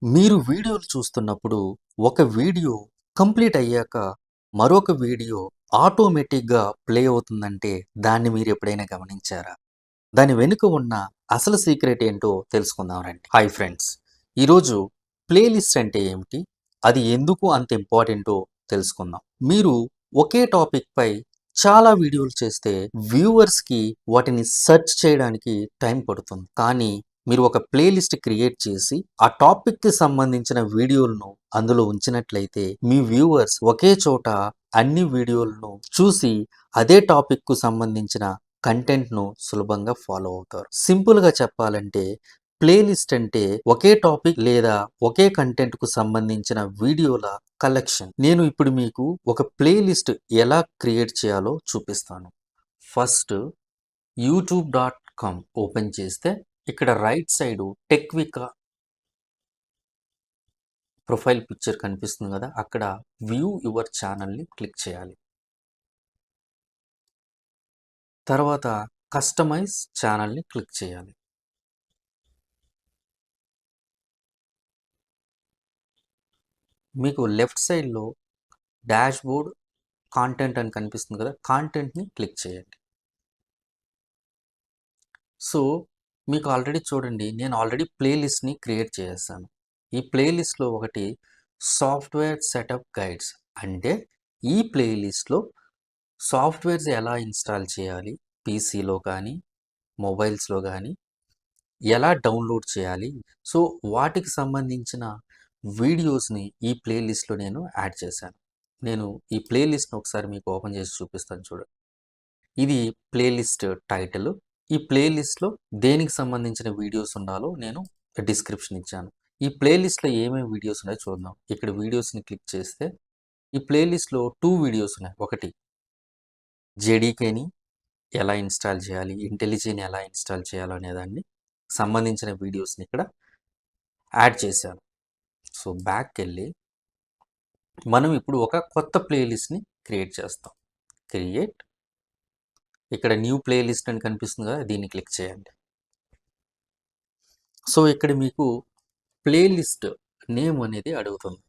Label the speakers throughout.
Speaker 1: మీరు వీడియోలు చూస్తున్నప్పుడు ఒక వీడియో కంప్లీట్ అయ్యాక మరొక వీడియో ఆటోమేటిక్‌గా ప్లే అవుతుందంటే దాన్ని మీరు ఎప్పుడైనా గమనించారా? దాని వెనుక ఉన్న అసలు సీక్రెట్ ఏంటో తెలుసుకుందాం రండి. Hi friends! ఈరోజు ప్లేలిస్ట్ అంటే ఏమిటి? అది ఎందుకు అంత ఇంపార్టెంటో తెలుసుకుందాం. మీరు ఒకే టాపిక్‌పై చాలా వీడియోలు చేస్తే వ్యూవర్స్‌కి వాటిని సెర్చ్ చేయడానికి టైం పడుతుంది. కానీ మీరు ఒక ప్లేలిస్ట్ క్రియేట్ చేసి ఆ టాపిక్‌కి సంబంధించిన వీడియోలను అందులో ఉంచినట్లయితే మీ వ్యూవర్స్ ఒకే చోట అన్ని వీడియోలను చూసి అదే టాపిక్‌కు సంబంధించిన కంటెంట్‌ను సులభంగా ఫాలో అవుతారు. సింపుల్‌గా చెప్పాలంటే ప్లేలిస్ట్ అంటే ఒకే టాపిక్ లేదా ఒకే కంటెంట్‌కు సంబంధించిన వీడియోల కలెక్షన్. నేను ఇప్పుడు మీకు ఒక ప్లేలిస్ట్ ఎలా క్రియేట్ చేయాలో చూపిస్తాను. ఫస్ట్ యూట్యూబ్.com ఓపెన్ చేస్తే ఇక్కడ రైట్ సైడు టెక్వికా ప్రొఫైల్ పిక్చర్ కనిపిస్తుంది కదా! అక్కడ వ్యూ యువర్ ఛానల్‌ని క్లిక్ చేయాలి. తర్వాత కస్టమైజ్ ఛానల్‌ని క్లిక్ చేయాలి. మీకు లెఫ్ట్ సైడ్‌లో డాష్‌బోర్డ్ కాంటెంట్ అని కనిపిస్తుంది కదా! కాంటెంట్‌ని క్లిక్ చేయండి. సో, మీకు ఆల్రెడీ చూడండి నేను ఆల్రెడీ ప్లేలిస్ట్‌ని క్రియేట్ చేసేసాను. ఈ ప్లేలిస్ట్‌లో ఒకటి సాఫ్ట్‌వేర్ సెటప్ గైడ్స్ అంటే ఈ ప్లేలిస్ట్‌లో సాఫ్ట్‌వేర్స్ ఎలా ఇన్‌స్టాల్ చేయాలి, పీసీలో కానీ, మొబైల్స్‌లో గానీ, ఎలా డౌన్‌లోడ్ చేయాలి. సో, వాటికి సంబంధించిన వీడియోస్‌ని ఈ ప్లేలిస్ట్‌లో నేను యాడ్ చేశాను. నేను ఈ ప్లేలిస్ట్‌ని ఒకసారి మీకు ఓపెన్ చేసి చూపిస్తాను చూడండి. ఇది ప్లేలిస్ట్ టైటిల్. ఈ ప్లేలిస్ట్‌లో దేనికి సంబంధించిన వీడియోస్ ఉండాలో నేను డిస్క్రిప్షన్ ఇచ్చాను. ఈ ప్లేలిస్ట్‌లో ఏమేమి వీడియోస్ ఉన్నాయో చూద్దాం. ఇక్కడ వీడియోస్‌ని క్లిక్ చేస్తే ఈ ప్లేలిస్ట్‌లో 2 వీడియోస్ ఉన్నాయి. ఒకటి జేడీకేని ఎలా ఇన్‌స్టాల్ చేయాలి, ఇంటెలిజేని ఎలా ఇన్‌స్టాల్ చేయాలనే దాన్ని సంబంధించిన వీడియోస్‌ని ఇక్కడ యాడ్ చేశాను. సో, బ్యాక్‌కెళ్ళి మనం ఇప్పుడు ఒక కొత్త ప్లేలిస్ట్‌ని క్రియేట్ చేస్తాం. క్రియేట్ ఇక్కడ న్యూ ప్లేలిస్ట్ అని కనిపిస్తుంది కదా! దీన్ని క్లిక్ చేయండి. సో, ఇక్కడ మీకు ప్లేలిస్ట్ నేమ్ అనేది అడుగుతుంది.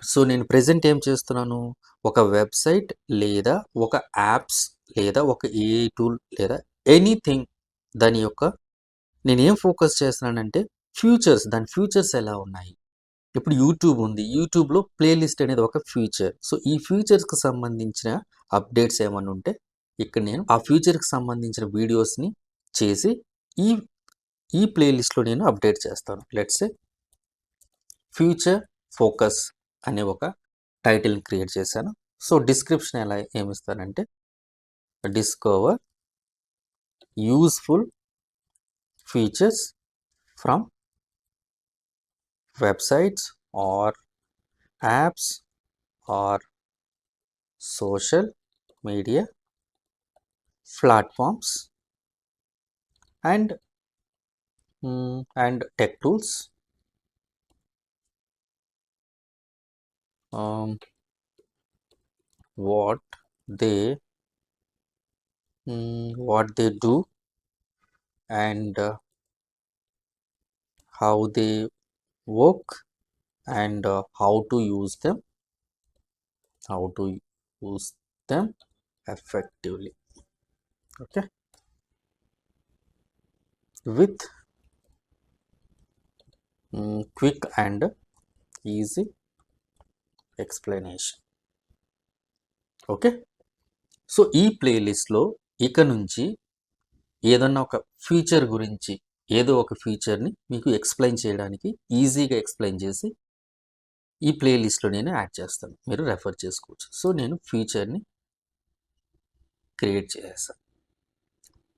Speaker 1: సో, నేను ప్రెజెంట్ ఏం చేస్తున్నాను? ఒక వెబ్‌సైట్ లేదా ఒక యాప్స్ లేదా ఒక ఏఐ టూల్ లేదా ఎనీథింగ్ దాని యొక్క నేనేం ఫోకస్ చేస్తున్నానంటే దాని ఫ్యూచర్స్ ఎలా ఉన్నాయి? ఇప్పుడు యూట్యూబ్ ఉంది. యూట్యూబ్‌లో ప్లేలిస్ట్ అనేది ఒక ఫ్యూచర్. సో, ఈ ఫ్యూచర్స్‌కి సంబంధించిన అప్డేట్స్ ఏమన్నా ఉంటే ఇక్కడ నేను ఆ ఫ్యూచర్‌కి సంబంధించిన వీడియోస్‌ని చేసి ఈ ఈ ప్లేలిస్ట్‌లో నేను అప్డేట్ చేస్తాను. లెట్స్ సే ఫ్యూచర్ ఫోకస్ అనే ఒక టైటిల్‌ని క్రియేట్ చేశాను. సో, డిస్క్రిప్షన్ ఏమిస్తానంటే discover useful features from websites or apps or social media platforms and tech tools what they do and how they work and how to use them effectively. Okay, with quick and easy explanation. Okay, so ఈ ప్లేలిస్ట్లో ఇక నుంచి ఏదన్నా ఒక feature గురించి ఏదో ఒక ఫీచర్ని మీకు ఎక్స్ప్లెయిన్ చేయడానికి ఈజీగా ఎక్స్ప్లెయిన్ చేసి ఈ ప్లేలిస్ట్లో నేను యాడ్ చేస్తాను. మీరు రెఫర్ చేసుకోవచ్చు. సో, నేను ఫీచర్ని క్రియేట్ చేసేసాను.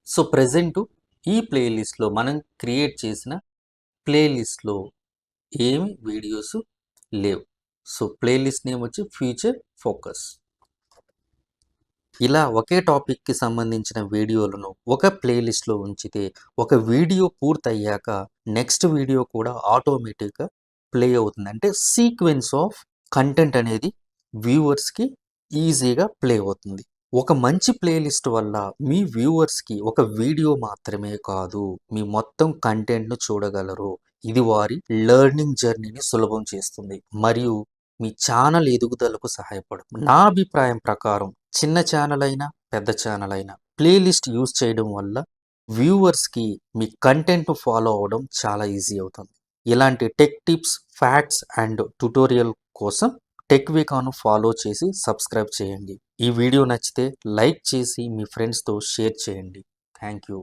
Speaker 1: సో, ప్రెజెంటు ఈ ప్లేలిస్ట్లో మనం క్రియేట్ చేసిన ప్లేలిస్ట్లో ఏమి వీడియోస్ లేవు. సో, ప్లేలిస్ట్ నేమ్ వచ్చి ఫ్యూచర్ ఫోకస్. ఇలా ఒకే టాపిక్‌కి సంబంధించిన వీడియోలను ఒక ప్లేలిస్ట్‌లో ఉంచితే ఒక వీడియో పూర్తయ్యాక నెక్స్ట్ వీడియో కూడా ఆటోమేటిక్‌గా ప్లే అవుతుంది. అంటే సీక్వెన్స్ ఆఫ్ కంటెంట్ అనేది వ్యూవర్స్‌కి ఈజీగా ప్లే అవుతుంది. ఒక మంచి ప్లేలిస్ట్ వల్ల మీ వ్యూవర్స్‌కి ఒక వీడియో మాత్రమే కాదు, మీ మొత్తం కంటెంట్‌ను చూడగలరు. ఇది వారి లెర్నింగ్ జర్నీని సులభం చేస్తుంది. మరియు మీ ఛానల్ ఎదుగుదలకు సహాయపడుతుంది. నా అభిప్రాయం ప్రకారం చిన్న ఛానల్ అయినా, పెద్ద ఛానల్ అయినా ప్లేలిస్ట్ యూజ్ చేయడం వల్ల వ్యూవర్స్‌కి మీ కంటెంట్‌ను ఫాలో అవ్వడం చాలా ఈజీ అవుతుంది. ఇలాంటి tech tips, facts and tutorial కోసం టెక్ వీకాను ఫాలో చేసి సబ్స్క్రైబ్ చేయండి. ఈ వీడియో నచ్చితే లైక్ చేసి మీ ఫ్రెండ్స్‌తో షేర్ చేయండి. Thank you.